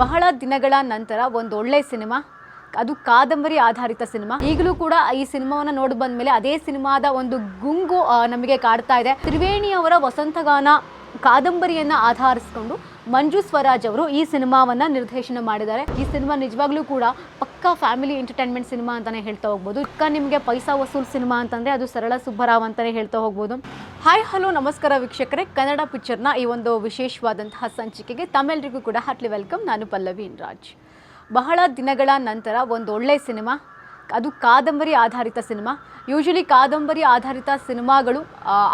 ಬಹಳ ದಿನಗಳ ನಂತರ ಒಂದು ಒಳ್ಳೆ ಸಿನಿಮಾ, ಅದು ಕಾದಂಬರಿ ಆಧಾರಿತ ಸಿನಿಮಾ. ಈಗಲೂ ಕೂಡ ಈ ಸಿನಿಮಾವನ್ನು ನೋಡಿ ಬಂದ ಮೇಲೆ ಅದೇ ಸಿನಿಮಾದ ಒಂದು ಗುಂಗು ನಮಗೆ ಕಾಡ್ತಾ ಇದೆ. ತ್ರಿವೇಣಿ ಅವರ ವಸಂತಗಾನ ಕಾದಂಬರಿಯನ್ನು ಆಧರಿಸಿಕೊಂಡು ಮಂಜು ಸ್ವರಾಜ್ ಅವರು ಈ ಸಿನಿಮಾವನ್ನು ನಿರ್ದೇಶನ ಮಾಡಿದ್ದಾರೆ. ಈ ಸಿನಿಮಾ ನಿಜವಾಗ್ಲೂ ಕೂಡ ಪಕ್ಕಾ ಫ್ಯಾಮಿಲಿ ಎಂಟರ್ಟೈನ್ಮೆಂಟ್ ಸಿನಿಮಾ ಅಂತಲೇ ಹೇಳ್ತಾ ಹೋಗ್ಬೋದು. ನಿಮಗೆ ಪೈಸಾ ವಸೂಲ್ ಸಿನಿಮಾ ಅಂತಂದರೆ ಅದು ಸರಳ ಸುಬ್ಬರಾವ್ ಅಂತಲೇ ಹೇಳ್ತಾ ಹೋಗ್ಬೋದು. ಹಾಯ್ ಹಲೋ ನಮಸ್ಕಾರ ವೀಕ್ಷಕರೇ, ಕನ್ನಡ ಪಿಕ್ಚರ್ನ ಈ ಒಂದು ವಿಶೇಷವಾದಂತಹ ಸಂಚಿಕೆಗೆ ತಮ್ಮೆಲ್ಲರಿಗೂ ಕೂಡ ಹಾರ್ಟ್ಲಿ ವೆಲ್ಕಮ್. ನಾನು ಪಲ್ಲವಿ ರಾಜ್. ಬಹಳ ದಿನಗಳ ನಂತರ ಒಂದು ಒಳ್ಳೆ ಸಿನಿಮಾ, ಅದು ಕಾದಂಬರಿ ಆಧಾರಿತ ಸಿನಿಮಾ. ಯೂಶಲಿ ಕಾದಂಬರಿ ಆಧಾರಿತ ಸಿನಿಮಾಗಳು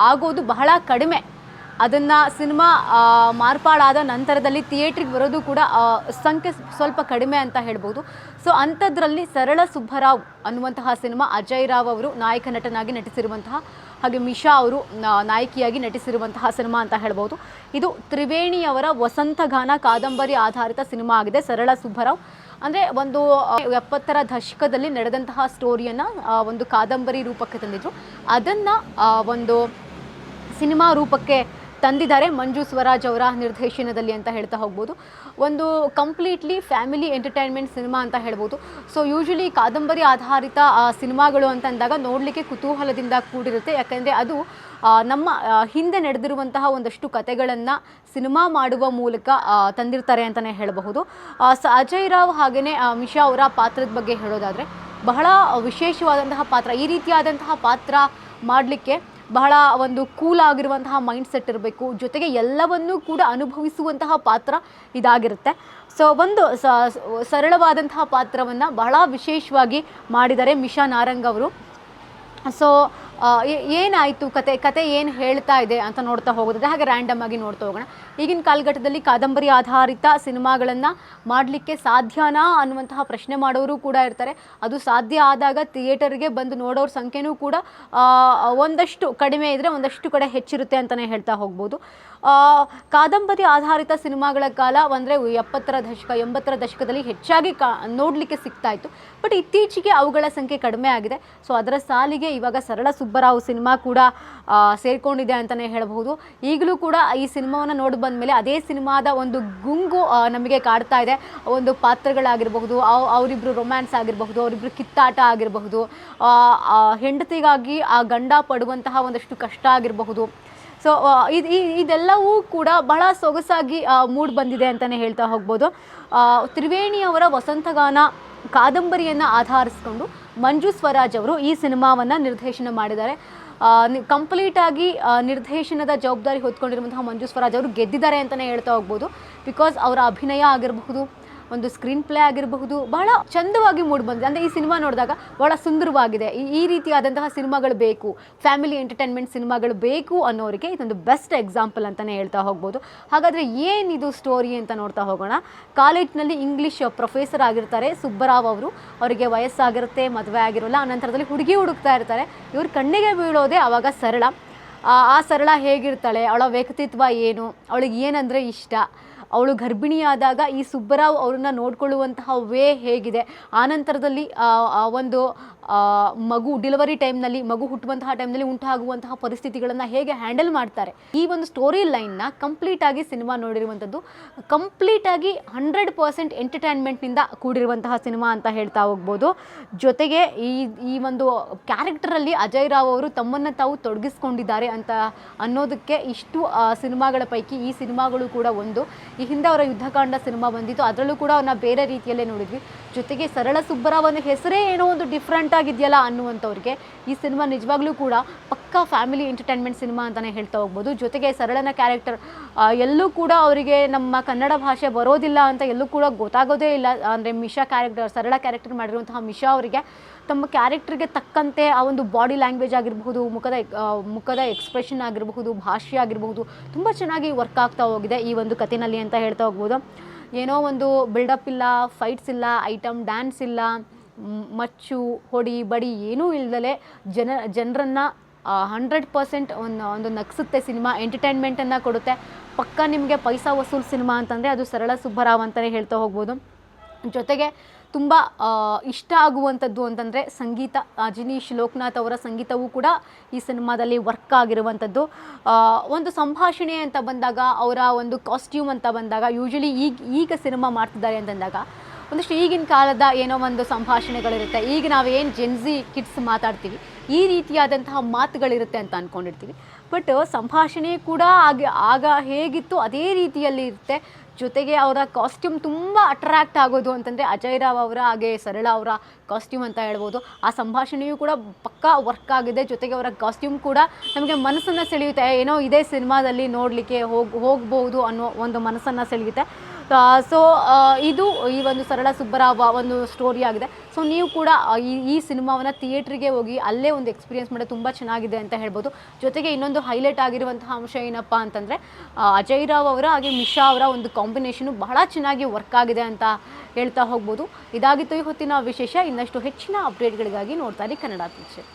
ಆಗೋದು ಬಹಳ ಕಡಿಮೆ. ಅದನ್ನು ಸಿನಿಮಾ ಮಾರ್ಪಾಡಾದ ನಂತರದಲ್ಲಿ ಥಿಯೇಟ್ರಿಗೆ ಬರೋದು ಕೂಡ ಸಂಖ್ಯೆ ಸ್ವಲ್ಪ ಕಡಿಮೆ ಅಂತ ಹೇಳ್ಬೋದು. ಸೊ ಅಂಥದ್ರಲ್ಲಿ ಸರಳ ಸುಬ್ಬರಾವ್ ಅನ್ನುವಂತಹ ಸಿನಿಮಾ, ಅಜಯ್ ರಾವ್ ಅವರು ನಾಯಕ ನಟನಾಗಿ ನಟಿಸಿರುವಂತಹ, ಹಾಗೆ ಮಿಶಾ ಅವರು ನಾಯಕಿಯಾಗಿ ನಟಿಸಿರುವಂತಹ ಸಿನಿಮಾ ಅಂತ ಹೇಳ್ಬೋದು. ಇದು ತ್ರಿವೇಣಿಯವರ ವಸಂತಗಾನ ಕಾದಂಬರಿ ಆಧಾರಿತ ಸಿನಿಮಾ ಆಗಿದೆ. ಸರಳ ಸುಬ್ಬರಾವ್ ಅಂದರೆ ಒಂದು 70ರ ದಶಕದಲ್ಲಿ ನಡೆದಂತಹ ಸ್ಟೋರಿಯನ್ನು ಒಂದು ಕಾದಂಬರಿ ರೂಪಕ್ಕೆ ತಂದಿದ್ರು. ಅದನ್ನು ಒಂದು ಸಿನಿಮಾ ರೂಪಕ್ಕೆ ತಂದಿದ್ದಾರೆ ಮಂಜು ಸ್ವರಾಜ್ ಅವರ ನಿರ್ದೇಶನದಲ್ಲಿ ಅಂತ ಹೇಳ್ತಾ ಹೋಗ್ಬೋದು. ಒಂದು ಕಂಪ್ಲೀಟ್ಲಿ ಫ್ಯಾಮಿಲಿ ಎಂಟರ್ಟೈನ್ಮೆಂಟ್ ಸಿನಿಮಾ ಅಂತ ಹೇಳ್ಬೋದು. ಸೊ ಯೂಶಲಿ ಕಾದಂಬರಿ ಆಧಾರಿತ ಸಿನಿಮಾಗಳು ಅಂತಂದಾಗ ನೋಡಲಿಕ್ಕೆ ಕುತೂಹಲದಿಂದ ಕೂಡಿರುತ್ತೆ. ಯಾಕೆಂದರೆ ಅದು ನಮ್ಮ ಹಿಂದೆ ನಡೆದಿರುವಂತಹ ಒಂದಷ್ಟು ಕತೆಗಳನ್ನು ಸಿನಿಮಾ ಮಾಡುವ ಮೂಲಕ ತಂದಿರ್ತಾರೆ ಅಂತಲೇ ಹೇಳಬಹುದು. ಅಜಯ್ ರಾವ್ ಹಾಗೆಯೇ ಮಿಶಾ ಅವರ ಪಾತ್ರದ ಬಗ್ಗೆ ಹೇಳೋದಾದರೆ ಬಹಳ ವಿಶೇಷವಾದಂತಹ ಪಾತ್ರ. ಈ ರೀತಿಯಾದಂತಹ ಪಾತ್ರ ಮಾಡಲಿಕ್ಕೆ ಬಹಳ ಒಂದು ಕೂಲ್ ಆಗಿರುವಂತಹ ಮೈಂಡ್ ಸೆಟ್ ಇರಬೇಕು, ಜೊತೆಗೆ ಎಲ್ಲವನ್ನೂ ಕೂಡ ಅನುಭವಿಸುವಂತಹ ಪಾತ್ರ ಇದಾಗಿರುತ್ತೆ. ಸೊ ಒಂದು ಸರಳವಾದಂತಹ ಪಾತ್ರವನ್ನು ಬಹಳ ವಿಶೇಷವಾಗಿ ಮಾಡಿದ್ದಾರೆ ಮಿಶಾ ನಾರಂಗ್ ಅವರು. ಸೊ ಏನಾಯಿತು ಕತೆ ಏನು ಹೇಳ್ತಾ ಇದೆ ಅಂತ ನೋಡ್ತಾ ಹೋಗೋದಾದ್ರೆ ಹಾಗೆ ರ್ಯಾಂಡಮ್ ಆಗಿ ನೋಡ್ತಾ ಹೋಗೋಣ. ಈಗಿನ ಕಾಲಘಟ್ಟದಲ್ಲಿ ಕಾದಂಬರಿ ಆಧಾರಿತ ಸಿನಿಮಾಗಳನ್ನು ಮಾಡಲಿಕ್ಕೆ ಸಾಧ್ಯನಾ ಅನ್ನುವಂತಹ ಪ್ರಶ್ನೆ ಮಾಡೋರು ಕೂಡ ಇರ್ತಾರೆ. ಅದು ಸಾಧ್ಯ ಆದಾಗ ಥಿಯೇಟರ್ಗೆ ಬಂದು ನೋಡೋರ ಸಂಖ್ಯೆನೂ ಕೂಡ ಒಂದಷ್ಟು ಕಡಿಮೆ ಇದ್ದರೆ ಒಂದಷ್ಟು ಕಡೆ ಹೆಚ್ಚಿರುತ್ತೆ ಅಂತಲೇ ಹೇಳ್ತಾ ಹೋಗ್ಬೋದು. ಕಾದಂಬರಿ ಆಧಾರಿತ ಸಿನಿಮಾಗಳ ಕಾಲ ಅಂದರೆ 70ರ ದಶಕ 80ರ ದಶಕದಲ್ಲಿ ಹೆಚ್ಚಾಗಿ ನೋಡಲಿಕ್ಕೆ ಸಿಗ್ತಾ ಇತ್ತು. ಬಟ್ ಇತ್ತೀಚೆಗೆ ಅವುಗಳ ಸಂಖ್ಯೆ ಕಡಿಮೆ ಆಗಿದೆ. ಸೊ ಅದರ ಸಾಲಿಗೆ ಇವಾಗ ಸರಳ ಸುಬ್ಬರಾವ್ ಸಿನಿಮಾ ಕೂಡ ಸೇರಿಕೊಂಡಿದೆ ಅಂತಲೇ ಹೇಳಬಹುದು. ಈಗಲೂ ಕೂಡ ಈ ಸಿನಿಮಾವನ್ನು ನೋಡಿ ಬಂದ ಮೇಲೆ ಅದೇ ಸಿನಿಮಾದ ಒಂದು ಗುಂಗು ನಮಗೆ ಕಾಡ್ತಾ ಇದೆ. ಒಂದು ಪಾತ್ರಗಳಾಗಿರಬಹುದು, ಅವರಿಬ್ಬರು ರೊಮ್ಯಾನ್ಸ್ ಆಗಿರಬಹುದು, ಅವರಿಬ್ಬರು ಕಿತ್ತಾಟ ಆಗಿರಬಹುದು, ಹೆಂಡತಿಗಾಗಿ ಆ ಗಂಡ ಪಡುವಂತಹ ಒಂದಷ್ಟು ಕಷ್ಟ ಆಗಿರಬಹುದು. ಸೊ ಇದೆಲ್ಲವೂ ಕೂಡ ಬಹಳ ಸೊಗಸಾಗಿ ಮೂಡ್ ಬಂದಿದೆ ಅಂತಲೇ ಹೇಳ್ತಾ ಹೋಗ್ಬೋದು. ತ್ರಿವೇಣಿಯವರ ವಸಂತಗಾನ ಕಾದಂಬರಿಯನ್ನು ಆಧರಿಸಿಕೊಂಡು ಮಂಜು ಸ್ವರಾಜ್ ಅವರು ಈ ಸಿನಿಮಾವನ್ನು ನಿರ್ದೇಶನ ಮಾಡಿದ್ದಾರೆ. ಕಂಪ್ಲೀಟಾಗಿ ನಿರ್ದೇಶನದ ಜವಾಬ್ದಾರಿ ಹೊತ್ಕೊಂಡಿರುವಂತಹ ಮಂಜು ಸ್ವರಾಜ್ ಅವರು ಗೆದ್ದಿದ್ದಾರೆ ಅಂತಲೇ ಹೇಳ್ತಾ ಹೋಗ್ಬೋದು. ಬಿಕಾಸ್ ಅವರ ಅಭಿನಯ ಆಗಿರಬಹುದು, ಒಂದು ಸ್ಕ್ರೀನ್ ಪ್ಲೇ ಆಗಿರಬಹುದು, ಬಹಳ ಚಂದವಾಗಿ ಮೂಡಿ ಬಂದಿದೆ. ಅಂದರೆ ಈ ಸಿನಿಮಾ ನೋಡಿದಾಗ ಬಹಳ ಸುಂದರವಾಗಿದೆ. ಈ ರೀತಿಯಾದಂತಹ ಸಿನಿಮಾಗಳು ಬೇಕು, ಫ್ಯಾಮಿಲಿ ಎಂಟರ್ಟೈನ್ಮೆಂಟ್ ಸಿನಿಮಾಗಳು ಬೇಕು ಅನ್ನೋರಿಗೆ ಇದೊಂದು ಬೆಸ್ಟ್ ಎಕ್ಸಾಂಪಲ್ ಅಂತಲೇ ಹೇಳ್ತಾ ಹೋಗ್ಬೋದು. ಹಾಗಾದರೆ ಏನಿದು ಸ್ಟೋರಿ ಅಂತ ನೋಡ್ತಾ ಹೋಗೋಣ. ಕಾಲೇಜ್ನಲ್ಲಿ ಇಂಗ್ಲೀಷ್ ಪ್ರೊಫೆಸರ್ ಆಗಿರ್ತಾರೆ ಸುಬ್ಬರಾವ್ ಅವರು. ಅವರಿಗೆ ವಯಸ್ಸಾಗಿರುತ್ತೆ, ಮದುವೆ ಆಗಿರೋಲ್ಲ. ಆನಂತರದಲ್ಲಿ ಹುಡುಗಿ ಹುಡುಕ್ತಾ ಇರ್ತಾರೆ. ಇವ್ರ ಕಣ್ಣಿಗೆ ಬೀಳೋದೆ ಆವಾಗ ಸರಳ. ಆ ಸರಳ ಹೇಗಿರ್ತಾಳೆ, ಅವಳ ವ್ಯಕ್ತಿತ್ವ ಏನು, ಅವಳಿಗೆ ಏನಂದರೆ ಇಷ್ಟ, ಅವಳು ಗರ್ಭಿಣಿಯಾದಾಗ ಈ ಸುಬ್ಬರಾವ್ ಅವ್ರನ್ನ ನೋಡ್ಕೊಳ್ಳುವಂತಹ ವೇ ಹೇಗಿದೆ, ಆನಂತರದಲ್ಲಿ ಒಂದು ಮಗು ಡೆಲಿವರಿ ಟೈಮ್ನಲ್ಲಿ, ಮಗು ಹುಟ್ಟುವಂತಹ ಟೈಮ್ನಲ್ಲಿ ಉಂಟಾಗುವಂತಹ ಪರಿಸ್ಥಿತಿಗಳನ್ನು ಹೇಗೆ ಹ್ಯಾಂಡಲ್ ಮಾಡ್ತಾರೆ. ಈ ಒಂದು ಸ್ಟೋರಿ ಲೈನ್ನ ಕಂಪ್ಲೀಟಾಗಿ ಸಿನಿಮಾ ನೋಡಿರುವಂಥದ್ದು. ಕಂಪ್ಲೀಟಾಗಿ 100% ಎಂಟರ್ಟೈನ್ಮೆಂಟ್ನಿಂದ ಕೂಡಿರುವಂತಹ ಸಿನಿಮಾ ಅಂತ ಹೇಳ್ತಾ ಹೋಗ್ಬೋದು. ಜೊತೆಗೆ ಈ ಒಂದು ಕ್ಯಾರೆಕ್ಟರಲ್ಲಿ ಅಜಯ್ ರಾವ್ ಅವರು ತಮ್ಮನ್ನು ತಾವು ತೊಡಗಿಸ್ಕೊಂಡಿದ್ದಾರೆ ಅಂತ ಅನ್ನೋದಕ್ಕೆ ಇಷ್ಟು ಸಿನಿಮಾಗಳ ಪೈಕಿ ಈ ಸಿನಿಮಾಗಳು ಕೂಡ ಒಂದು. ಈ ಹಿಂದೆ ಅವರ ಯುದ್ಧಕಾಂಡ ಸಿನಿಮಾ ಬಂದಿತ್ತು, ಅದರಲ್ಲೂ ಕೂಡ ಅವ್ರನ್ನ ಬೇರೆ ರೀತಿಯಲ್ಲೇ ನೋಡಿದ್ವಿ. ಜೊತೆಗೆ ಸರಳ ಸುಬ್ಬರಾವ್ ಅನ್ನೋ ಹೆಸರೇ ಏನೋ ಒಂದು ಡಿಫ್ರೆಂಟ್ ಆಗಿದೆಯಲ್ಲ ಅನ್ನುವಂಥವ್ರಿಗೆ ಈ ಸಿನಿಮಾ ನಿಜವಾಗ್ಲೂ ಕೂಡ ಪಕ್ಕಾ ಫ್ಯಾಮಿಲಿ ಎಂಟರ್ಟೈನ್ಮೆಂಟ್ ಸಿನಿಮಾ ಅಂತಲೇ ಹೇಳ್ತಾ ಹೋಗ್ಬೋದು. ಜೊತೆಗೆ ಸರಳನ ಕ್ಯಾರೆಕ್ಟರ್ ಎಲ್ಲೂ ಕೂಡ ಅವರಿಗೆ ನಮ್ಮ ಕನ್ನಡ ಭಾಷೆ ಬರೋದಿಲ್ಲ ಅಂತ ಎಲ್ಲೂ ಕೂಡ ಗೊತ್ತಾಗೋದೇ ಇಲ್ಲ. ಅಂದರೆ ಮಿಶಾ ಕ್ಯಾರೆಕ್ಟರ್, ಸರಳ ಕ್ಯಾರೆಕ್ಟರ್ ಮಾಡಿರುವಂತಹ ಮಿಶಾ ಅವರಿಗೆ ತಮ್ಮ ಕ್ಯಾರೆಕ್ಟರ್ಗೆ ತಕ್ಕಂತೆ ಆ ಒಂದು ಬಾಡಿ ಲ್ಯಾಂಗ್ವೇಜ್ ಆಗಿರಬಹುದು, ಮುಖದ ಎಕ್ಸ್ಪ್ರೆಷನ್ ಆಗಿರಬಹುದು, ಭಾಷೆ ಆಗಿರಬಹುದು, ತುಂಬ ಚೆನ್ನಾಗಿ ವರ್ಕ್ ಆಗ್ತಾ ಹೋಗಿದೆ ಈ ಒಂದು ಕಥೆನಲ್ಲಿ ಅಂತ ಹೇಳ್ತಾ ಹೋಗ್ಬೋದು. ಏನೋ ಒಂದು ಬಿಲ್ಡಪ್ ಇಲ್ಲ, ಫೈಟ್ಸ್ ಇಲ್ಲ, ಐಟಮ್ ಡ್ಯಾನ್ಸ್ ಇಲ್ಲ, ಮಚ್ಚು ಹೊಡಿ ಬಡಿ ಏನೂ ಇಲ್ದಲೆ ಜನರನ್ನು 100% ಒಂದು ನಗಿಸುತ್ತೆ ಸಿನಿಮಾ. ಎಂಟರ್ಟೈನ್ಮೆಂಟನ್ನು ಕೊಡುತ್ತೆ. ಪಕ್ಕ ನಿಮಗೆ ಪೈಸಾ ವಸೂಲ್ ಸಿನಿಮಾ ಅಂತಂದರೆ ಅದು ಸರಳ ಸುಬ್ಬರಾವ್ ಅಂತಲೇ ಹೇಳ್ತಾ ಹೋಗ್ಬೋದು. ಜೊತೆಗೆ ತುಂಬ ಇಷ್ಟ ಆಗುವಂಥದ್ದು ಅಂತಂದರೆ ಸಂಗೀತ. ಜಿನೀಶ್ ಲೋಕನಾಥ್ ಅವರ ಸಂಗೀತವೂ ಕೂಡ ಈ ಸಿನಿಮಾದಲ್ಲಿ ವರ್ಕ್ ಆಗಿರುವಂಥದ್ದು. ಒಂದು ಸಂಭಾಷಣೆ ಅಂತ ಬಂದಾಗ, ಅವರ ಒಂದು ಕಾಸ್ಟ್ಯೂಮ್ ಅಂತ ಬಂದಾಗ, ಯೂಶಲಿ ಈಗ ಸಿನಿಮಾ ಮಾಡ್ತಿದ್ದಾರೆ ಅಂತಂದಾಗ ಒಂದಷ್ಟು ಈಗಿನ ಕಾಲದ ಏನೋ ಒಂದು ಸಂಭಾಷಣೆಗಳಿರುತ್ತೆ. ಈಗ ನಾವೇನು ಜೆನ್ಝಿ ಕಿಡ್ಸ್ ಮಾತಾಡ್ತೀವಿ ಈ ರೀತಿಯಾದಂತಹ ಮಾತುಗಳಿರುತ್ತೆ ಅಂತ ಅಂದ್ಕೊಂಡಿರ್ತೀವಿ. ಬಟ್ ಸಂಭಾಷಣೆ ಕೂಡ ಆಗ ಹೇಗಿತ್ತು ಅದೇ ರೀತಿಯಲ್ಲಿ ಇರುತ್ತೆ. ಜೊತೆಗೆ ಅವರ ಕಾಸ್ಟ್ಯೂಮ್ ತುಂಬ ಅಟ್ರ್ಯಾಕ್ಟ್ ಆಗೋದು ಅಂತಂದರೆ ಅಜಯ್ ರಾವ್ ಅವರ ಹಾಗೆ ಸರಳ ಅವರ ಕಾಸ್ಟ್ಯೂಮ್ ಅಂತ ಹೇಳ್ಬೋದು. ಆ ಸಂಭಾಷಣೆಯೂ ಕೂಡ ಪಕ್ಕಾ ವರ್ಕ್ ಆಗಿದೆ. ಜೊತೆಗೆ ಅವರ ಕಾಸ್ಟ್ಯೂಮ್ ಕೂಡ ನಮಗೆ ಮನಸ್ಸನ್ನು ಸೆಳೆಯುತ್ತೆ. ಏನೋ ಇದೇ ಸಿನಿಮಾದಲ್ಲಿ ನೋಡಲಿಕ್ಕೆ ಹೋಗ್ಬೋದು ಅನ್ನೋ ಒಂದು ಮನಸ್ಸನ್ನು ಸೆಳೆಯುತ್ತೆ. ಸೊ ಇದು ಈ ಒಂದು ಸರಳ ಸುಬ್ಬರಾವ್ ಒಂದು ಸ್ಟೋರಿ ಆಗಿದೆ. ಸೊ ನೀವು ಕೂಡ ಈ ಸಿನಿಮಾವನ್ನು ಥಿಯೇಟ್ರಿಗೆ ಹೋಗಿ ಅಲ್ಲೇ ಒಂದು ಎಕ್ಸ್ಪೀರಿಯೆನ್ಸ್ ಮಾಡೋದು ತುಂಬ ಚೆನ್ನಾಗಿದೆ ಅಂತ ಹೇಳ್ಬೋದು. ಜೊತೆಗೆ ಇನ್ನೊಂದು ಹೈಲೈಟ್ ಆಗಿರುವಂತಹ ಅಂಶ ಏನಪ್ಪ ಅಂತಂದರೆ ಅಜಯ್ ರಾವ್ ಅವರ ಹಾಗೆ ಮಿಶಾ ಅವರ ಒಂದು ಕಾಂಬಿನೇಷನು ಬಹಳ ಚೆನ್ನಾಗಿ ವರ್ಕ್ ಆಗಿದೆ ಅಂತ ಹೇಳ್ತಾ ಹೋಗ್ಬೋದು. ಇದಾಗಿತ್ತು ಈ ಹೊತ್ತಿನ ವಿಶೇಷ. ಇನ್ನಷ್ಟು ಹೆಚ್ಚಿನ ಅಪ್ಡೇಟ್ಗಳಿಗಾಗಿ ನೋಡ್ತಾ ಇರಿ ಕನ್ನಡ ಪಿಕ್ಚರ್.